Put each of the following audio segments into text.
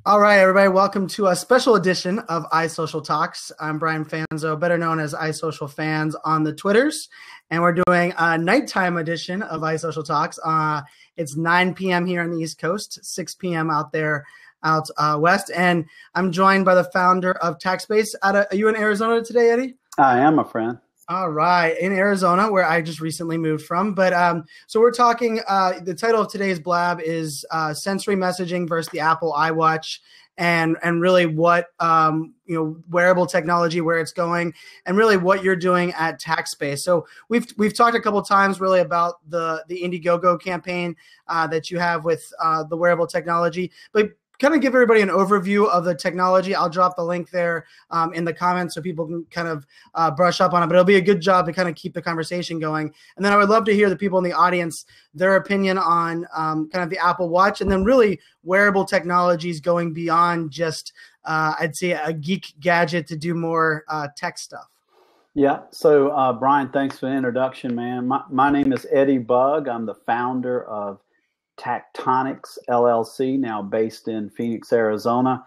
All right, everybody, welcome to a special edition of iSocial Talks. I'm Brian Fanzo, better known as iSocial Fans on the Twitters, and we're doing a nighttime edition of iSocial Talks. It's 9 p.m. here on the East Coast, 6 p.m. out there out west, and I'm joined by the founder of Tactspace. Are you in Arizona today, Eddie? I am, my friend. All right, in Arizona, where I just recently moved from. But so we're talking, the title of today's blab is sensory messaging versus the Apple iWatch, and really what, wearable technology, where it's going, and really what you're doing at Tactspace. So we've talked a couple of times really about the Indiegogo campaign that you have with the wearable technology, but kind of give everybody an overview of the technology. I'll drop the link there in the comments so people can kind of brush up on it, but it'll be a good job to kind of keep the conversation going. And then I would love to hear the people in the audience, their opinion on kind of the Apple Watch, and then really wearable technologies going beyond just, I'd say, a geek gadget to do more tech stuff. Yeah. So, Brian, thanks for the introduction, man. My name is Eddie Bugg. I'm the founder of TACTonics LLC, now based in Phoenix, Arizona.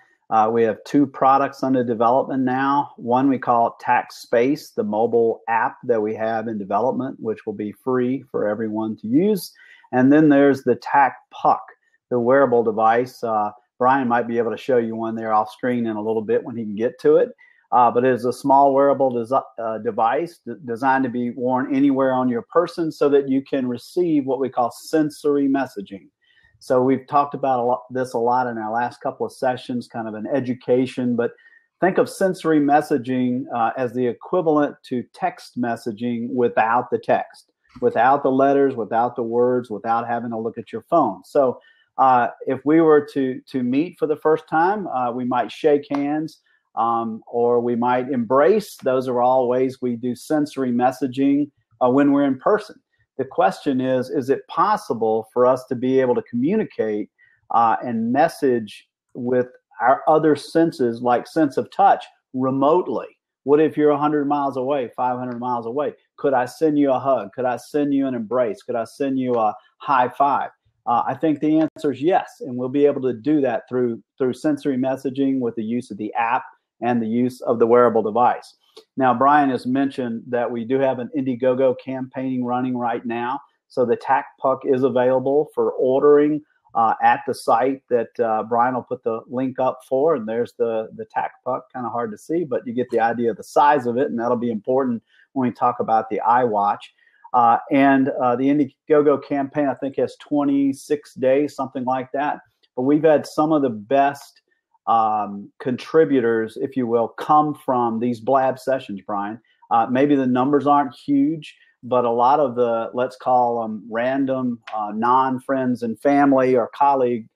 We have two products under development now. One we call Tactspace, the mobile app that we have in development, which will be free for everyone to use. And then there's the TACTpuck, the wearable device. Brian might be able to show you one there off screen in a little bit when he can get to it. But it is a small wearable device designed to be worn anywhere on your person so that you can receive what we call sensory messaging. So we've talked about this a lot in our last couple of sessions, kind of an education, but think of sensory messaging as the equivalent to text messaging without the text, without the letters, without the words, without having to look at your phone. So if we were to meet for the first time, we might shake hands. Or we might embrace. Those are all ways we do sensory messaging when we're in person. The question is it possible for us to be able to communicate and message with our other senses, like sense of touch, remotely? What if you're 100 miles away, 500 miles away? Could I send you a hug? Could I send you an embrace? Could I send you a high five? I think the answer is yes, and we'll be able to do that through sensory messaging with the use of the app and the use of the wearable device. Now, Brian has mentioned that we do have an Indiegogo campaign running right now. So the TACTpuck is available for ordering at the site that Brian will put the link up for. And there's the TACTpuck, kind of hard to see, but you get the idea of the size of it. And that'll be important when we talk about the iWatch. And the Indiegogo campaign, I think, has 26 days, something like that. But we've had some of the best contributors, if you will, come from these blab sessions, Brian. Maybe the numbers aren't huge, but a lot of the, let's call them random non-friends and family or colleague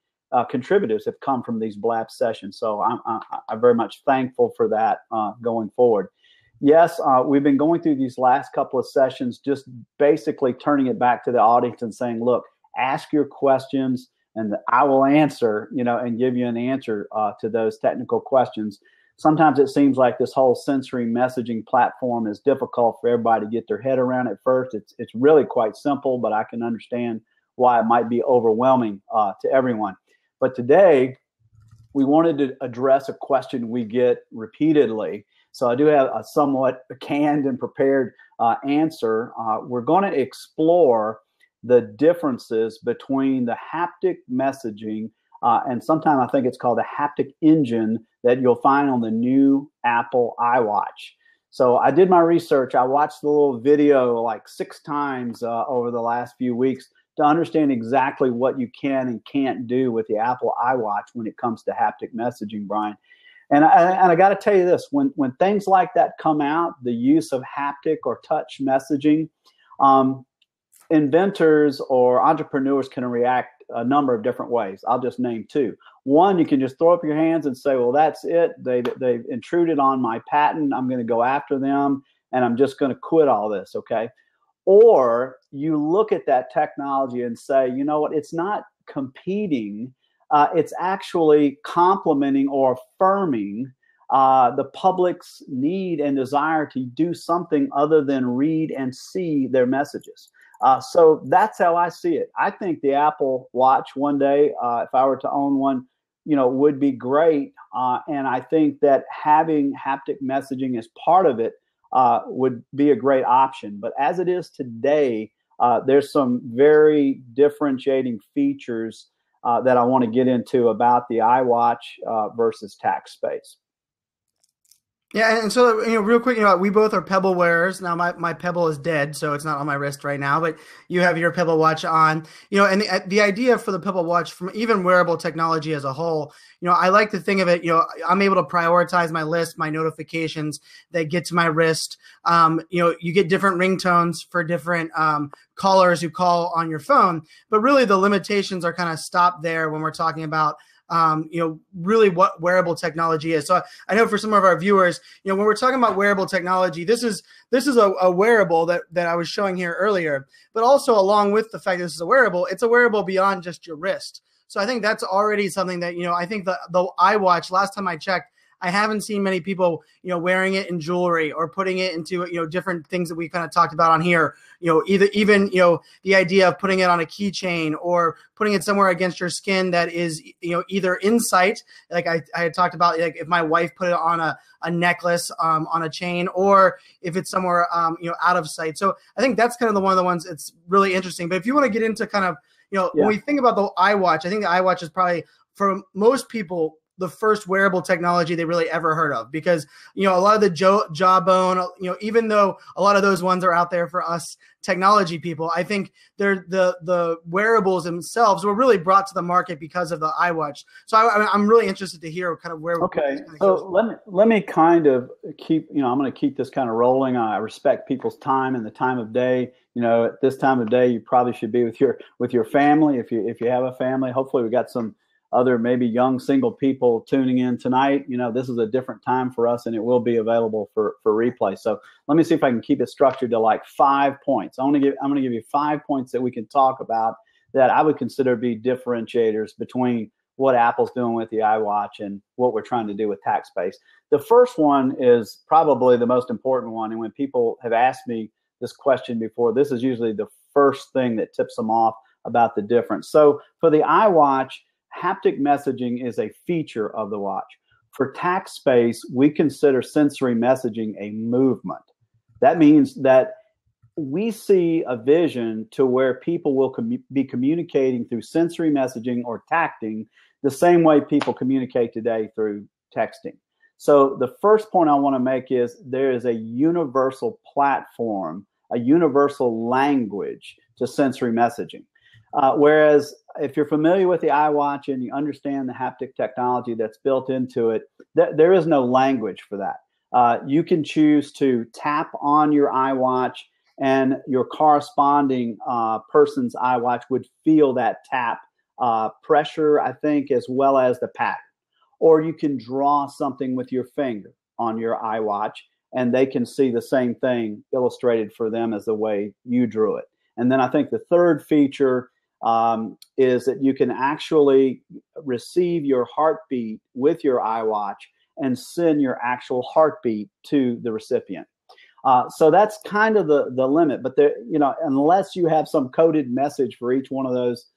contributors have come from these blab sessions. So I'm very much thankful for that going forward. Yes, we've been going through these last couple of sessions, just basically turning it back to the audience and saying, look, ask your questions, and I will answer, and give you an answer to those technical questions. Sometimes it seems like this whole sensory messaging platform is difficult for everybody to get their head around at first. It's really quite simple, but I can understand why it might be overwhelming to everyone. But today, we wanted to address a question we get repeatedly. So I do have a somewhat canned and prepared answer. We're going to explore the differences between the haptic messaging and sometimes I think it's called the haptic engine that you'll find on the new Apple iWatch. So I did my research. I watched the little video like 6 times over the last few weeks to understand exactly what you can and can't do with the Apple iWatch when it comes to haptic messaging, Brian. And I got to tell you this, when things like that come out, the use of haptic or touch messaging, inventors or entrepreneurs can react a number of different ways. I'll just name 2. One, you can just throw up your hands and say, well, that's it. They've intruded on my patent. I'm going to go after them, and I'm just going to quit all this, okay? Or you look at that technology and say, you know what, it's not competing. It's actually complementing or affirming the public's need and desire to do something other than read and see their messages. So that's how I see it. I think the Apple Watch one day, if I were to own one, would be great. And I think that having haptic messaging as part of it would be a great option. But as it is today, there's some very differentiating features that I want to get into about the iWatch versus Tactspace. Yeah, and so real quick, we both are Pebble wearers. Now my Pebble is dead, so it's not on my wrist right now. But you have your Pebble Watch on, and the idea for the Pebble Watch, from even wearable technology as a whole, I like to think of it. I'm able to prioritize my list, my notifications that get to my wrist. You get different ringtones for different callers who call on your phone, but really the limitations are kind of stopped there when we're talking about really what wearable technology is. So I know for some of our viewers, when we're talking about wearable technology, this is a wearable that I was showing here earlier, but also along with the fact that this is a wearable, it's a wearable beyond just your wrist. So I think that's already something that, I think the iWatch, last time I checked, I haven't seen many people, wearing it in jewelry or putting it into, different things that we kind of talked about on here. Even the idea of putting it on a keychain or putting it somewhere against your skin that is, either in sight, like I had talked about, like if my wife put it on a necklace, on a chain, or if it's somewhere, out of sight. So I think that's kind of one of the ones that's really interesting. But if you want to get into kind of, when we think about the iWatch, I think the iWatch is probably, for most people, the first wearable technology they really ever heard of, because a lot of the Jawbone, even though a lot of those ones are out there for us technology people, I think they're the wearables themselves were really brought to the market because of the iWatch. So I'm really interested to hear kind of where. Okay, so let me kind of keep I'm going to keep this kind of rolling. I respect people's time and the time of day. At this time of day, you probably should be with your family if you have a family. Hopefully, we got some other maybe young single people tuning in tonight. This is a different time for us, and it will be available for replay. So let me see if I can keep it structured to like 5 points. I'm going to give you 5 points that we can talk about that I would consider be differentiators between what Apple's doing with the iWatch and what we're trying to do with Tactspace. The first one is probably the most important one, and when people have asked me this question before, this is usually the first thing that tips them off about the difference. So for the iWatch, haptic messaging is a feature of the watch. For Tactspace, we consider sensory messaging a movement. That means that we see a vision to where people will be communicating through sensory messaging or tacting the same way people communicate today through texting. So the first point I want to make is there is a universal platform, a universal language to sensory messaging. Whereas if you're familiar with the iWatch and you understand the haptic technology that's built into it, there is no language for that. You can choose to tap on your iWatch, and your corresponding person's iWatch would feel that tap pressure, I think, as well as the pattern. Or you can draw something with your finger on your iWatch, and they can see the same thing illustrated for them as the way you drew it. And then I think the third feature is that you can actually receive your heartbeat with your iWatch and send your actual heartbeat to the recipient. So that's kind of the limit. But there, unless you have some coded message for each one of those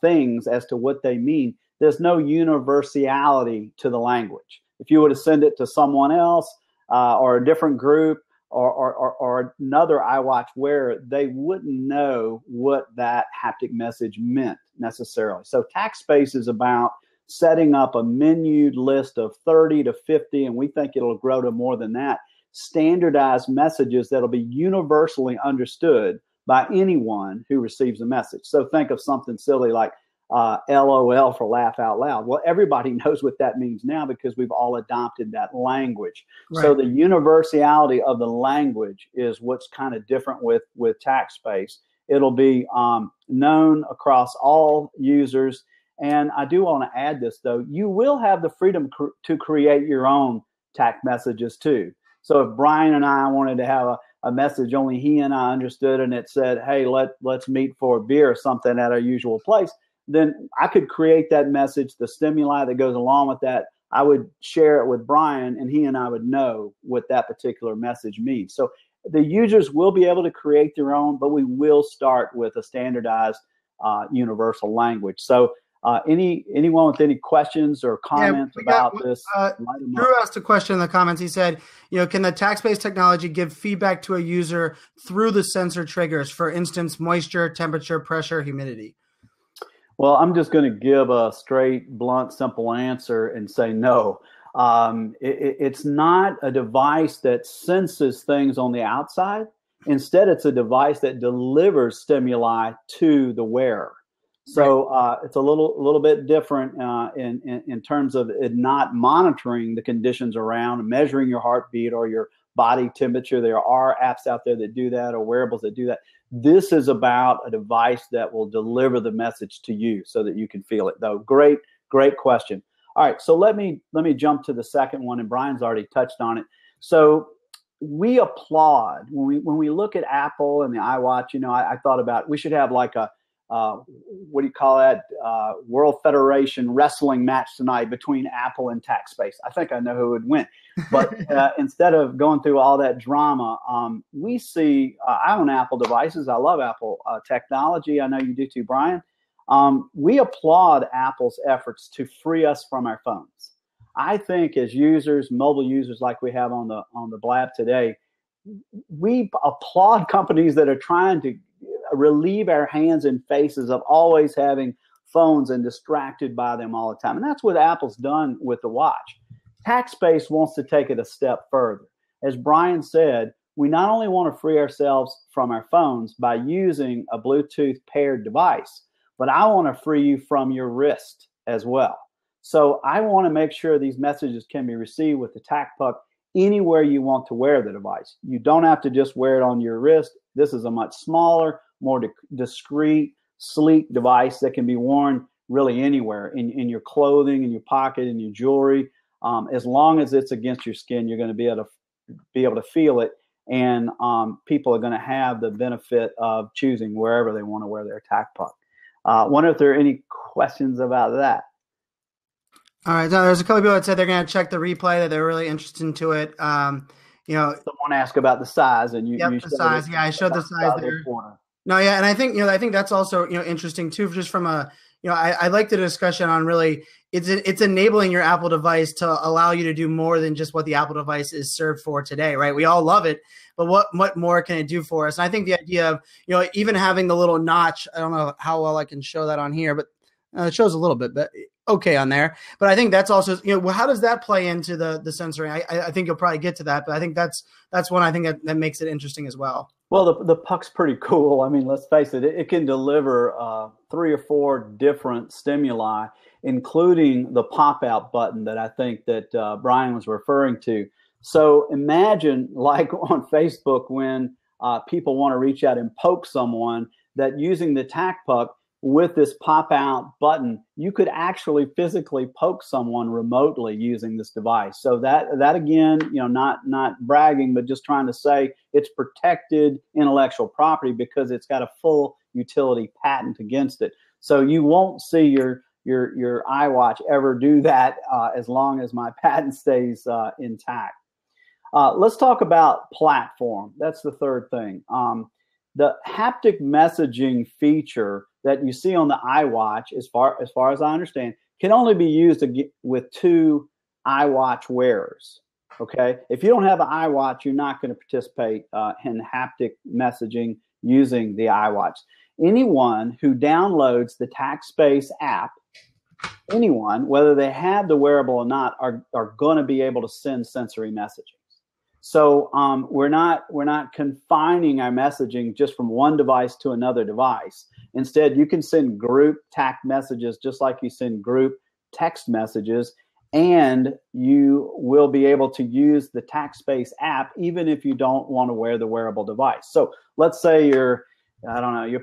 things as to what they mean, there's no universality to the language. If you were to send it to someone else or a different group, or another iWatch wearer, they wouldn't know what that haptic message meant necessarily. So Tactspace is about setting up a menued list of 30 to 50, and we think it'll grow to more than that, standardized messages that'll be universally understood by anyone who receives a message. So think of something silly like LOL for laugh out loud. Well, everybody knows what that means now because we've all adopted that language. Right. So the universality of the language is what's kind of different with Tactspace. It'll be known across all users. And I do want to add this, though. You will have the freedom to create your own tact messages, too. So if Brian and I wanted to have a message only he and I understood, and it said, hey, let's meet for a beer or something at our usual place, then I could create that message, the stimuli that goes along with that. I would share it with Brian, and he and I would know what that particular message means. So the users will be able to create their own, but we will start with a standardized universal language. So Anyone with any questions or comments about this? Drew asked a question in the comments. He said, can the Tactspace technology give feedback to a user through the sensor triggers, for instance, moisture, temperature, pressure, humidity? Well, I'm just going to give a straight, blunt, simple answer and say no. It's not a device that senses things on the outside. Instead, it's a device that delivers stimuli to the wearer. So it's a little bit different in terms of it not monitoring the conditions around, measuring your heartbeat or your body temperature. There are apps out there that do that, or wearables that do that. This is about a device that will deliver the message to you so that you can feel it. Though, great question. All right, so let me jump to the second one, and Brian's already touched on it. So we applaud when we look at Apple and the iWatch. I thought about we should have like a what do you call that? World Federation wrestling match tonight between Apple and Tactspace. I think I know who would win. But instead of going through all that drama, we see, I own Apple devices. I love Apple technology. I know you do too, Brian. We applaud Apple's efforts to free us from our phones. I think as users, mobile users like we have on the Blab today, we applaud companies that are trying to relieve our hands and faces of always having phones and distracted by them all the time. And that's what Apple's done with the watch. Tactspace wants to take it a step further. As Brian said, we not only want to free ourselves from our phones by using a Bluetooth paired device, but I want to free you from your wrist as well. So I want to make sure these messages can be received with the TACTpuck anywhere you want to wear the device. You don't have to just wear it on your wrist. This is a much smaller, more discreet, sleek device that can be worn really anywhere in your clothing, in your pocket, in your jewelry. As long as it's against your skin, you're going to be able to feel it, and people are going to have the benefit of choosing wherever they want to wear their TACTpuck. Wonder if there are any questions about that. All right, so there's a couple of people that said they're going to check the replay, that they're really interested into it. Someone asked about the size, and you the size. Yeah, I showed the size there. No, yeah, and I think that's also interesting too, just from a I like the discussion on really it's enabling your Apple device to allow you to do more than just what the Apple device is served for today, right? We all love it, but what more can it do for us? And I think the idea of even having the little notch, I don't know how well I can show that on here, but it shows a little bit, but okay on there. But I think that's also how does that play into the sensoring? I think you'll probably get to that, but I think that's one I think that makes it interesting as well. Well, the puck's pretty cool. I mean, let's face it, it can deliver 3 or 4 different stimuli, including the pop-out button that I think that Brian was referring to. So imagine like on Facebook when people want to reach out and poke someone, that using the TACTpuck with this pop-out button, you could actually physically poke someone remotely using this device. So that again, not bragging, but just trying to say it's protected intellectual property because it's got a full utility patent against it. So you won't see your iWatch ever do that as long as my patent stays intact. Let's talk about platform. That's the third thing. The haptic messaging feature that you see on the iWatch, as far as I understand, can only be used with 2 iWatch wearers. Okay, if you don't have an iWatch, you're not going to participate in haptic messaging using the iWatch. Anyone who downloads the Tactspace app, anyone, whether they have the wearable or not, are going to be able to send sensory messaging. So we're not confining our messaging just from one device to another device. Instead, you can send group TACT messages just like you send group text messages, and you will be able to use the Tactspace app even if you don't want to wear the wearable device. So let's say your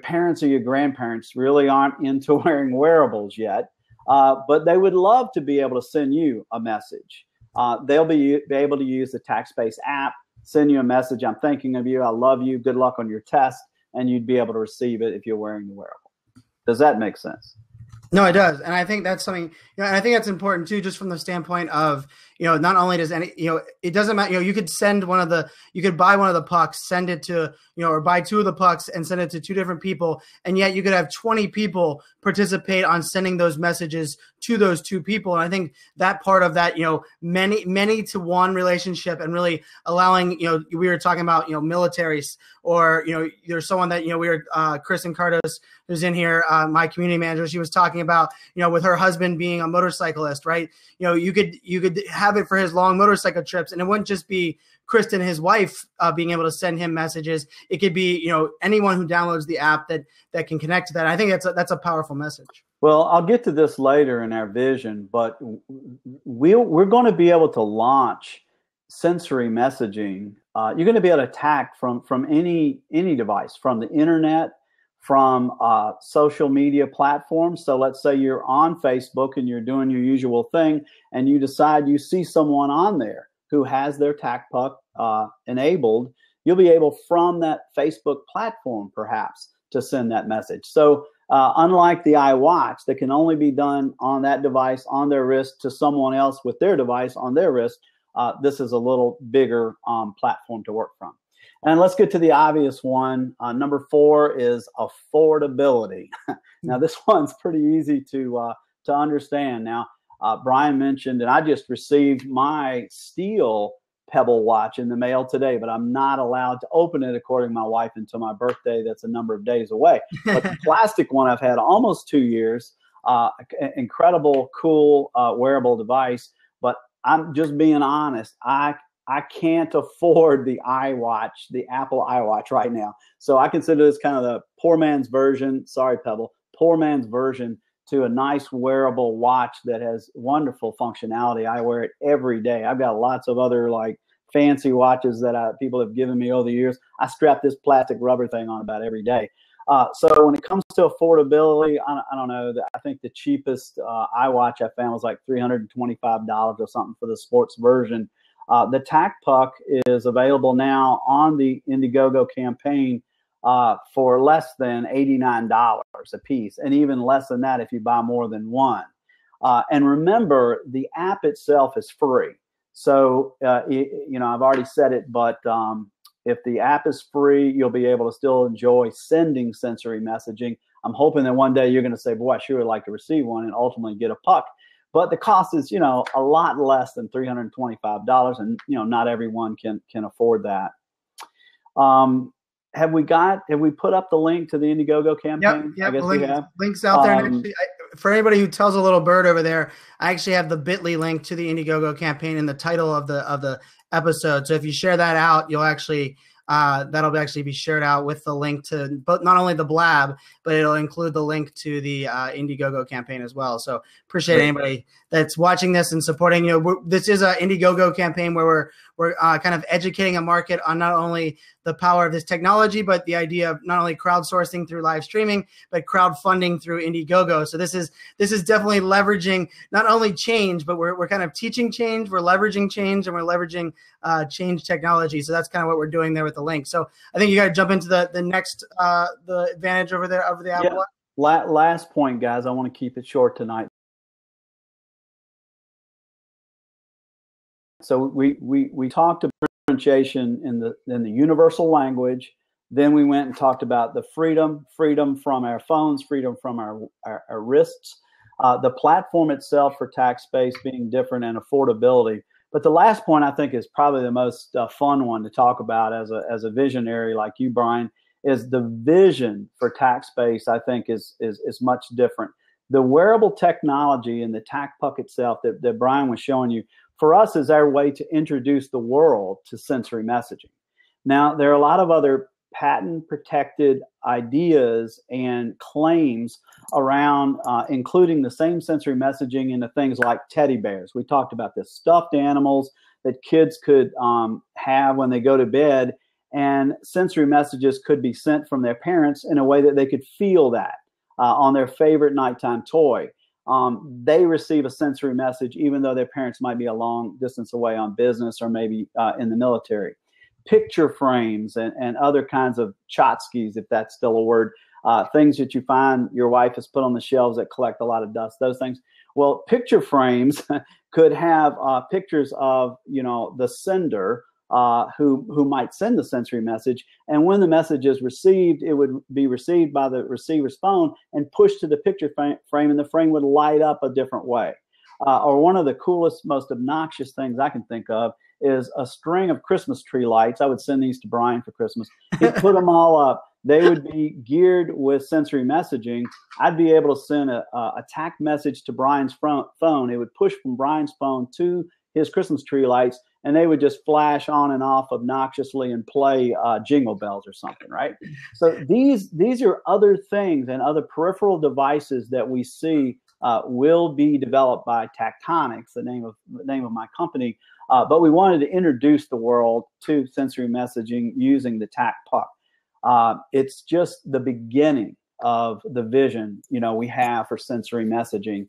parents or your grandparents really aren't into wearing wearables yet, but they would love to be able to send you a message. They'll be able to use the Tactspace app, send you a message. I'm thinking of you. I love you. Good luck on your test. And you'd be able to receive it if you're wearing the wearable. Does that make sense? No, it does. And I think that's something, and I think that's important too, just from the standpoint of, not only does it doesn't matter, you could you could buy one of the pucks, send it to, or buy two of the pucks and send it to two different people. And yet you could have 20 people participate on sending those messages to those two people. And I think that part of that, many to one relationship, and really allowing, we were talking about, militaries, or, there's someone that, Kristen Cardos, who's in here, my community manager, she was talking about, with her husband being a motorcyclist, right? You could have it for his long motorcycle trips, and it wouldn't just be Kristen, his wife, being able to send him messages. It could be, anyone who downloads the app that can connect to that. I think that's a powerful message. Well, I'll get to this later in our vision, but we're going to be able to launch sensory messaging. You're going to be able to TACT from any device, from the internet, from social media platforms. So let's say you're on Facebook and you're doing your usual thing, and you decide you see someone on there who has their TACTpuck enabled. You'll be able, from that Facebook platform, perhaps, to send that message. So unlike the iWatch, that can only be done on that device on their wrist to someone else with their device on their wrist, this is a little bigger platform to work from. And let's get to the obvious one. Number 4 is affordability. Now, this one's pretty easy to understand. Now, Brian mentioned, and I just received my steel Pebble watch in the mail today, but I'm not allowed to open it, according to my wife, until my birthday. That's a number of days away. But the plastic one I've had almost 2 years. Incredible, cool wearable device. But I'm just being honest. I can't afford the iWatch, the Apple iWatch right now. So I consider this kind of the poor man's version. Sorry, Pebble. Poor man's version to a nice wearable watch that has wonderful functionality. I wear it every day. I've got lots of other like fancy watches that people have given me over the years. I strap this plastic rubber thing on about every day. So when it comes to affordability, I don't know. I think the cheapest iWatch I found was like $325 or something for the sports version. The TACTpuck is available now on the Indiegogo campaign for less than $89 a piece, and even less than that if you buy more than one. And remember, the app itself is free. So, I've already said it, but if the app is free, you'll be able to still enjoy sending sensory messaging. I'm hoping that one day you're going to say, boy, I sure would like to receive one, and ultimately get a puck. But the cost is, a lot less than $325, and not everyone can afford that. Have we put up the link to the Indiegogo campaign? Yep. I guess we have. Links out there. And actually, for anybody who tells a little bird over there, I actually have the bit.ly link to the Indiegogo campaign in the title of the episode. So if you share that out, you'll actually that'll actually be shared out with the link to both, not only the Blab, but it'll include the link to the Indiegogo campaign as well. So appreciate anybody that's watching this and supporting. This is an Indiegogo campaign where we're kind of educating a market on not only the power of this technology, but the idea of not only crowdsourcing through live streaming, but crowdfunding through Indiegogo. So this is definitely leveraging not only change, but we're kind of teaching change, we're leveraging change, and we're leveraging change technology. So that's kind of what we're doing there with the link. So I think you got to jump into the next the advantage over there of the Apple. Yeah. Last point, guys. I want to keep it short tonight. So we talked about differentiation in the universal language. Then we went and talked about the freedom from our phones, freedom from our wrists, the platform itself for Tactspace being different, and affordability. But the last point I think is probably the most fun one to talk about as a visionary like you, Brian, is the vision for Tactspace. I think is much different. The wearable technology and the TACTpuck itself that Brian was showing you, for us, is our way to introduce the world to sensory messaging. Now, there are a lot of other patent-protected ideas and claims around including the same sensory messaging into things like teddy bears. We talked about this, stuffed animals that kids could have when they go to bed, and sensory messages could be sent from their parents in a way that they could feel that on their favorite nighttime toy. They receive a sensory message even though their parents might be a long distance away on business or maybe in the military. Picture frames and other kinds of tchotchkes, if that's still a word, things that you find your wife has put on the shelves that collect a lot of dust, those things. Well, picture frames could have pictures of, the sender who might send the sensory message. And when the message is received, it would be received by the receiver's phone and pushed to the picture frame, and the frame would light up a different way. Or one of the coolest, most obnoxious things I can think of is a string of Christmas tree lights. I would send these to Brian for Christmas. He'd put them all up. They would be geared with sensory messaging. I'd be able to send a TACT message to Brian's phone. It would push from Brian's phone to his Christmas tree lights, and they would just flash on and off obnoxiously and play jingle bells or something, right? So these are other things and other peripheral devices that we see will be developed by TACTonics, the name of my company. But we wanted to introduce the world to sensory messaging using the TACTpuck. It's just the beginning of the vision we have for sensory messaging.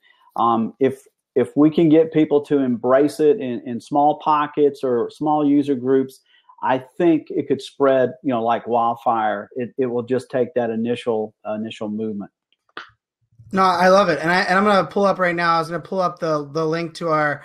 If we can get people to embrace it in small pockets or small user groups, I think it could spread like wildfire. It will just take that initial movement. No, I love it, and I'm going to pull up right now. I was going to pull up the link to our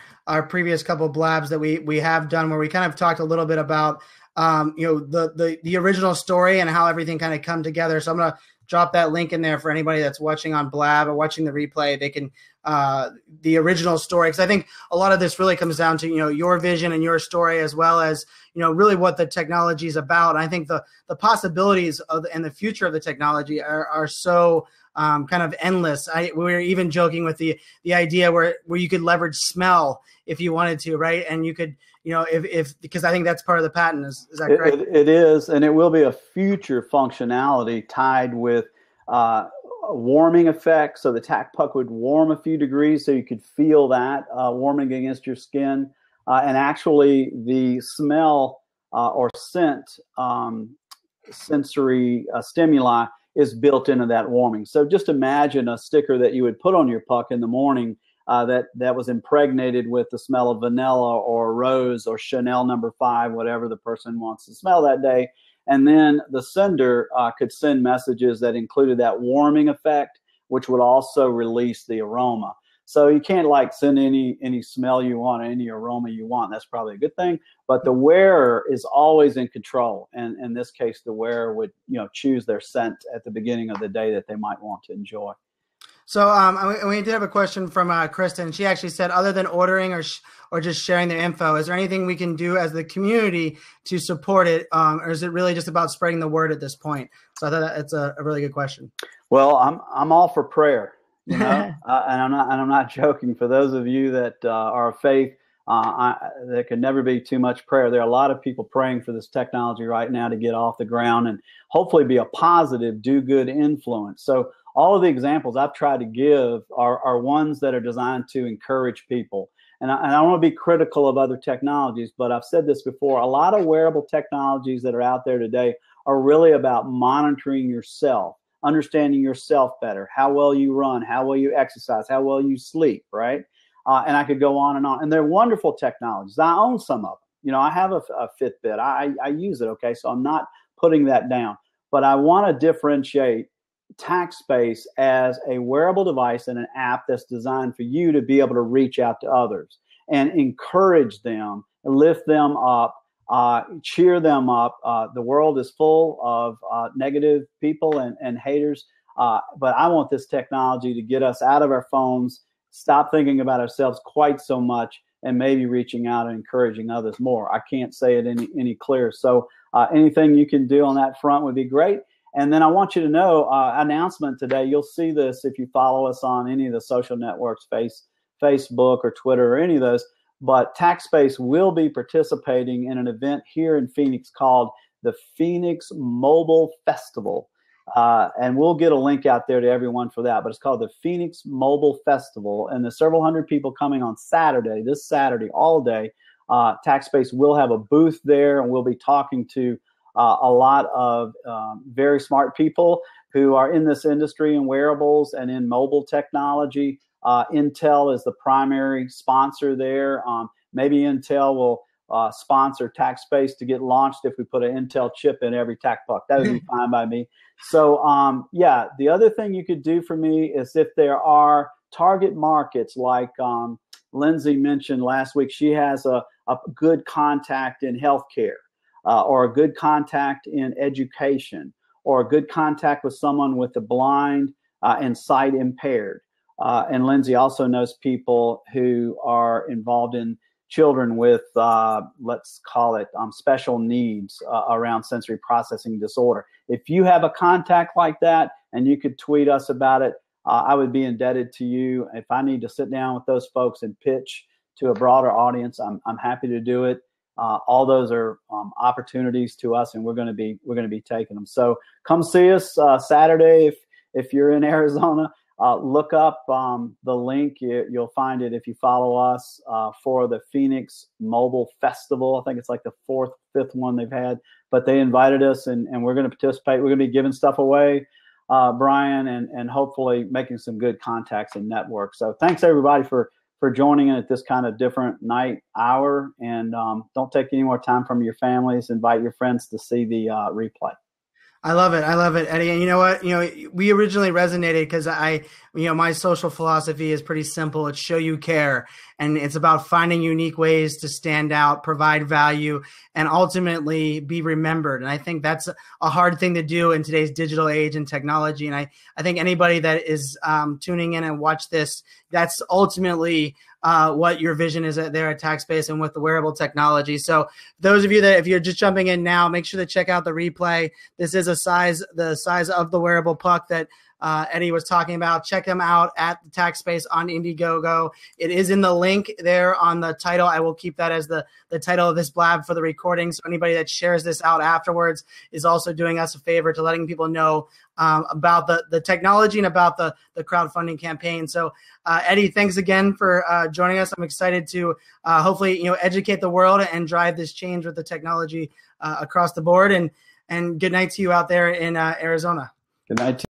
previous couple of blabs that we have done, where we kind of talked a little bit about the original story and how everything kind of come together. So I'm going to drop that link in there for anybody that's watching on Blab or watching the replay. They can the original story, because I think a lot of this really comes down to your vision and your story, as well as really what the technology is about. And I think the possibilities and the future of the technology are so kind of endless. We were even joking with the idea where you could leverage smell if you wanted to, right? And you could, if because I think that's part of the patent. Is that correct? It is, and it will be a future functionality tied with a warming effect. So the TACTpuck would warm a few degrees, so you could feel that warming against your skin. And actually, the smell or scent sensory stimuli is built into that warming. So just imagine a sticker that you would put on your puck in the morning that was impregnated with the smell of vanilla or rose or Chanel No. 5, whatever the person wants to smell that day. And then the sender could send messages that included that warming effect, which would also release the aroma. So you can't send any smell you want, any aroma you want. That's probably a good thing. But the wearer is always in control. And in this case, the wearer would choose their scent at the beginning of the day that they might want to enjoy. So we did have a question from Kristen. She actually said, other than ordering or just sharing their info, is there anything we can do as the community to support it, or is it really just about spreading the word at this point? So I thought that's a really good question. Well, I'm all for prayer, and I'm not joking. For those of you that are of faith, there can never be too much prayer. There are a lot of people praying for this technology right now to get off the ground and hopefully be a positive, do good influence. So all of the examples I've tried to give are ones that are designed to encourage people. And I want to be critical of other technologies, but I've said this before. A lot of wearable technologies that are out there today are really about monitoring yourself, understanding yourself better, how well you run, how well you exercise, how well you sleep, right? And I could go on. And they're wonderful technologies. I own some of them. I have a Fitbit. I use it, okay? So I'm not putting that down. But I want to differentiate Tactspace as a wearable device and an app that's designed for you to be able to reach out to others and encourage them, lift them up, cheer them up. The world is full of negative people and haters, but I want this technology to get us out of our phones, stop thinking about ourselves quite so much, and maybe reaching out and encouraging others more. I can't say it any clearer. So anything you can do on that front would be great. And then I want you to know, announcement today, you'll see this if you follow us on any of the social networks, Facebook or Twitter or any of those. But Tactspace will be participating in an event here in Phoenix called the Phoenix Mobile Festival. And we'll get a link out there to everyone for that. But it's called the Phoenix Mobile Festival. And there's several hundred people coming on this Saturday, all day. Tactspace will have a booth there, and we'll be talking to a lot of very smart people who are in this industry in wearables and in mobile technology. Intel is the primary sponsor there. Maybe Intel will sponsor Tactspace to get launched if we put an Intel chip in every TACTpuck. That would be fine by me. So, yeah, the other thing you could do for me is if there are target markets like Lindsay mentioned last week, she has a good contact in healthcare or a good contact in education or a good contact with someone with the blind and sight impaired. And Lindsay also knows people who are involved in children with, let's call it special needs around sensory processing disorder. If you have a contact like that and you could tweet us about it, I would be indebted to you. If I need to sit down with those folks and pitch to a broader audience, I'm happy to do it. All those are opportunities to us, and we're going to be taking them. So come see us Saturday if you're in Arizona. Look up the link. You'll find it if you follow us for the Phoenix Mobile Festival. I think it's like the fifth one they've had, but they invited us, and we're going to participate. We're going to be giving stuff away, Brian, and hopefully making some good contacts and networks. So thanks everybody for joining in at this kind of different night hour, and don't take any more time from your families. Invite your friends to see the replay. I love it, Eddie. And you know what? We originally resonated because my social philosophy is pretty simple. It's show you care, and it's about finding unique ways to stand out, provide value, and ultimately be remembered. And I think that's a hard thing to do in today's digital age and technology. And I think anybody that is tuning in and watch this, that's ultimately what your vision is there at Tactspace and with the wearable technology. So those of you that, if you're just jumping in now, make sure to check out the replay. This is the size of the wearable puck that Eddie was talking about. Check them out at the Tactspace on Indiegogo. It is in the link there on the title. I will keep that as the title of this blab for the recording. So anybody that shares this out afterwards is also doing us a favor to letting people know about the technology and about the crowdfunding campaign. So Eddie, thanks again for joining us. I'm excited to hopefully educate the world and drive this change with the technology across the board. And good night to you out there in Arizona. Good night.